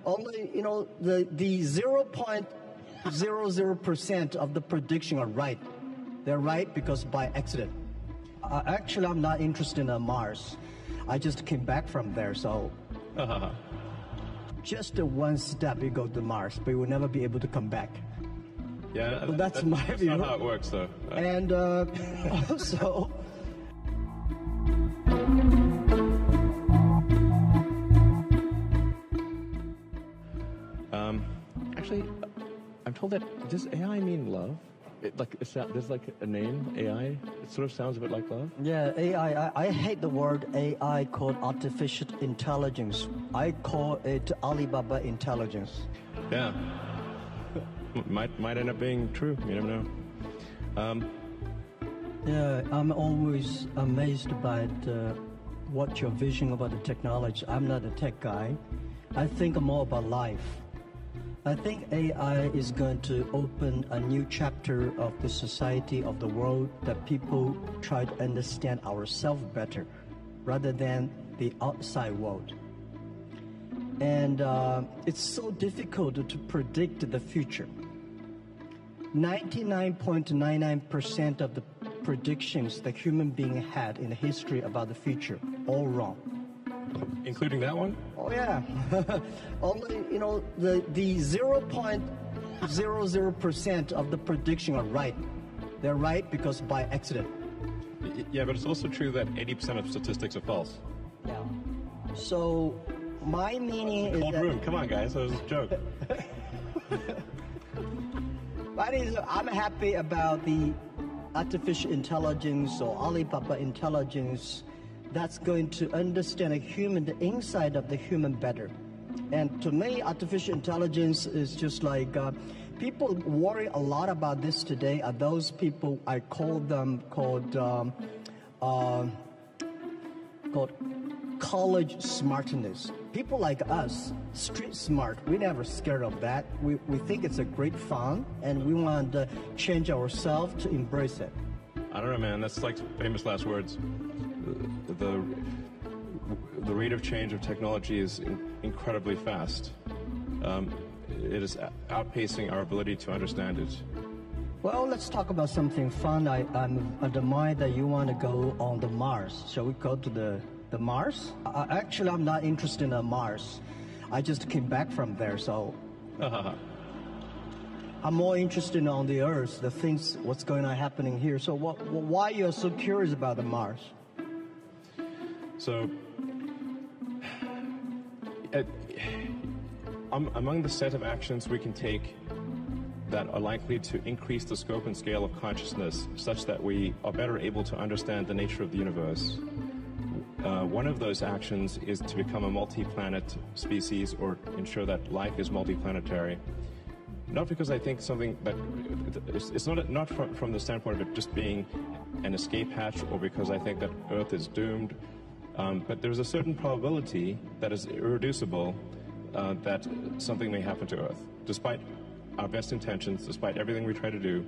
only, the 0.00% of the prediction are right. They're right because by accident. Actually, I'm not interested in Mars. I just came back from there, so just one step you go to Mars, but you will never be able to come back. Yeah, but that's my view. That's not how it works, though. And also. Actually, I'm told that, does AI mean love? There's like a name, AI. It sort of sounds a bit like love. Yeah, AI. I hate the word AI called artificial intelligence. I call it Alibaba intelligence. Yeah. Might end up being true. You never know. Yeah, I'm always amazed by what your vision about the technology. I'm not a tech guy. I think more about life. I think AI is going to open a new chapter of the society, of the world, that people try to understand ourselves better rather than the outside world. And it's so difficult to predict the future. 99.99% of the predictions the human being had in the history about the future, all wrong. Including that one? Oh, yeah. Only, the 0.00% of the prediction are right. They're right because by accident. Yeah, but it's also true that 80% of statistics are false. Yeah. So, my meaning is Cold room. Come on, guys. That was a joke. I'm happy about the artificial intelligence or Alibaba intelligence that's going to understand the inside of the human better. And to me, artificial intelligence is just like, people worry a lot about this today are those people, I call them called college smartness. People like us, street smart, we never scared of that. We think it's a great fun, and we want to change ourselves to embrace it. I don't know, man. That's like famous last words. The rate of change of technology is incredibly fast. It is outpacing our ability to understand it. Well, let's talk about something fun. I admire that you want to go on the Mars. Shall we go to the Mars? Actually, I'm not interested in Mars. I just came back from there, so I'm more interested on the Earth, the things, what's going on happening here. So why you're so curious about the Mars? So, among the set of actions we can take that are likely to increase the scope and scale of consciousness such that we are better able to understand the nature of the universe, one of those actions is to become a multi-planet species or ensure that life is multi-planetary. Not because I think something that it's not from the standpoint of it just being an escape hatch, or because I think that Earth is doomed, but there's a certain probability that is irreducible that something may happen to Earth. Despite our best intentions, despite everything we try to do,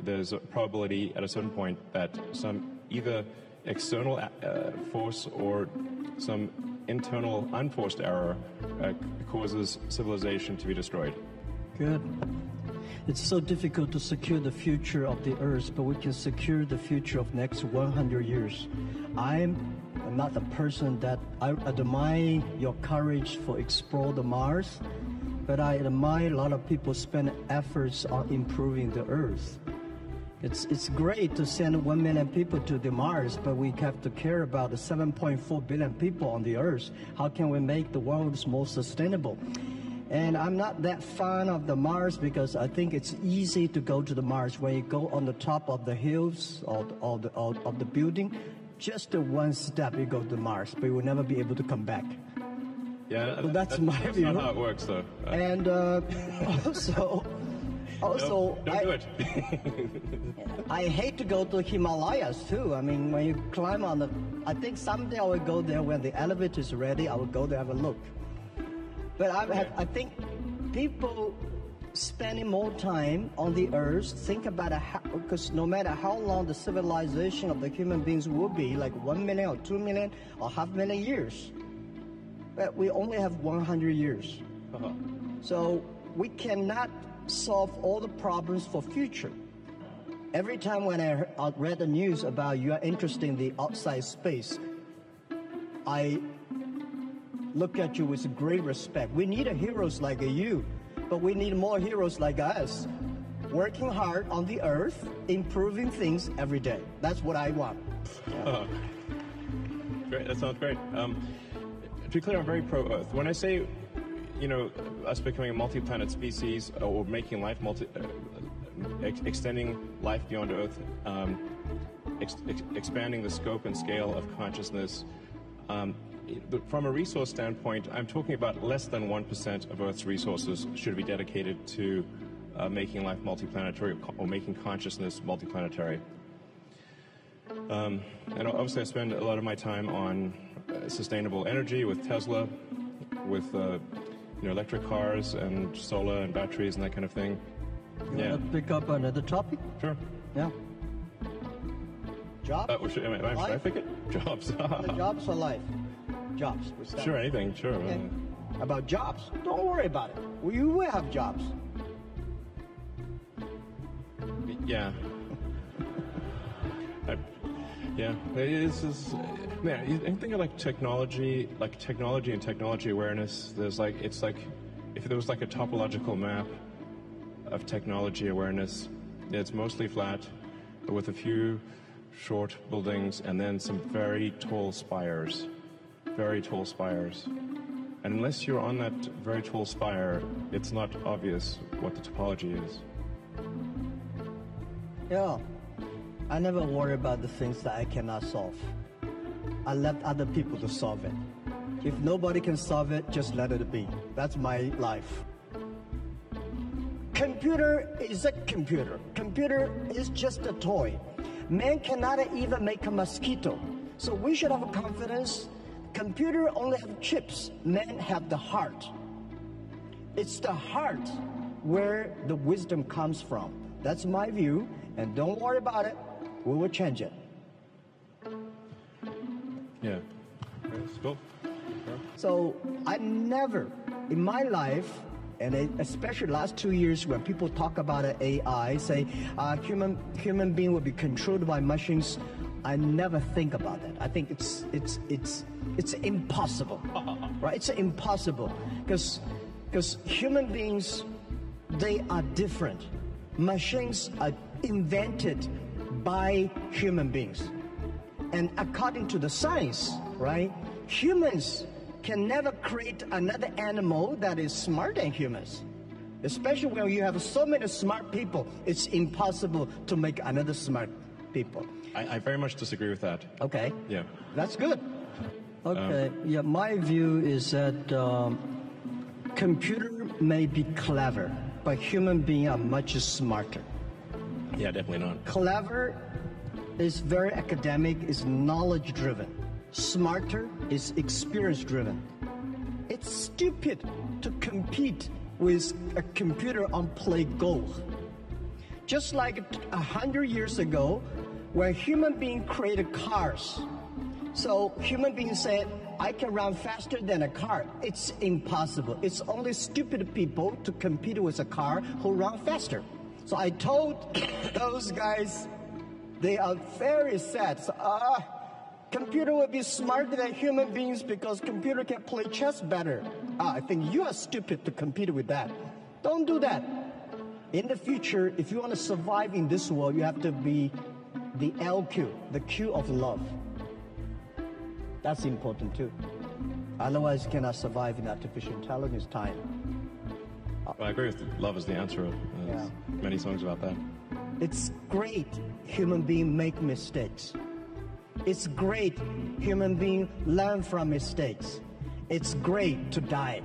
there's a probability at a certain point that some either external force or some internal unforced error causes civilization to be destroyed. Good. It's so difficult to secure the future of the Earth, but we can secure the future of next 100 years. I'm not the person that I admire your courage for explore the Mars, but I admire a lot of people spend efforts on improving the Earth. It's great to send 1 million people to the Mars, but we have to care about the 7.4 billion people on the Earth. How can we make the world more sustainable? And I'm not that fan of the Mars because I think it's easy to go to the Mars when you go on the top of the hills or of the building. Just one step you go to Mars, but you will never be able to come back. Yeah, so that's my view. That's not how it works, though. And also, don't do it. I hate to go to Himalayas too. I mean, when you climb on I think someday I will go there when the elevator is ready. I will go there and have a look. But I think people spending more time on the Earth, think about because no matter how long the civilization of the human beings will be, like 1 million or 2 million or 500,000 years, But we only have 100 years. So we cannot solve all the problems for future. Every time when I read the news about you are interested in the outside space, I look at you with great respect. We need heroes like you, but we need more heroes like us, working hard on the earth, improving things every day. That's what I want. Yeah. Great, that sounds great. To be clear, I'm very pro-Earth. When I say, us becoming a multi-planet species or making life extending life beyond Earth, expanding the scope and scale of consciousness, from a resource standpoint, I'm talking about less than 1% of Earth's resources should be dedicated to making life multiplanetary or making consciousness multiplanetary. And obviously I spend a lot of my time on sustainable energy with Tesla, with electric cars and solar and batteries and that kind of thing. You want to pick up another topic? Sure. Yeah. Jobs? Should I pick it? Jobs. The jobs or life? Jobs. Sure, anything, sure. Okay. About jobs, don't worry about it. You will have jobs. Yeah. You think of technology and technology awareness. It's like if there was like a topological map of technology awareness, it's mostly flat, with a few short buildings and then some very tall spires. Very tall spires. And unless you're on that very tall spire, it's not obvious what the topology is. Yeah. I never worry about the things that I cannot solve. I let other people to solve it. If nobody can solve it, just let it be. That's my life. Computer is a computer. Computer is just a toy. Man cannot even make a mosquito. So we should have confidence. Computer only have chips. Man have the heart. It's the heart where the wisdom comes from. That's my view. And don't worry about it. We will change it. Yeah. Cool. So I never, in my life, and especially last 2 years when people talk about AI, say human being will be controlled by machines, I never think about that. I think it's impossible, right? It's impossible because human beings, they are different. Machines are invented by human beings. And according to the science, right, humans can never create another animal that is smarter than humans. Especially when you have so many smart people, it's impossible to make another smart people. I very much disagree with that. Okay. Yeah. That's good. Okay. Yeah, my view is that computer may be clever, but human beings are much smarter. Yeah, definitely not. Clever is very academic, is knowledge-driven. Smarter is experience-driven. It's stupid to compete with a computer on play Go. Just like 100 years ago, when human beings created cars. So human beings said, I can run faster than a car. It's impossible. It's only stupid people to compete with a car who run faster. So I told those guys, they are very sad. So, computer will be smarter than human beings because computer can play chess better. I think you are stupid to compete with that. Don't do that. In the future, if you want to survive in this world, you have to be the LQ, the Q of love. That's important too. Otherwise, you cannot survive in artificial intelligence time. I agree with love is the answer. There's many songs about that. It's great human beings make mistakes. It's great human beings learn from mistakes. It's great to die.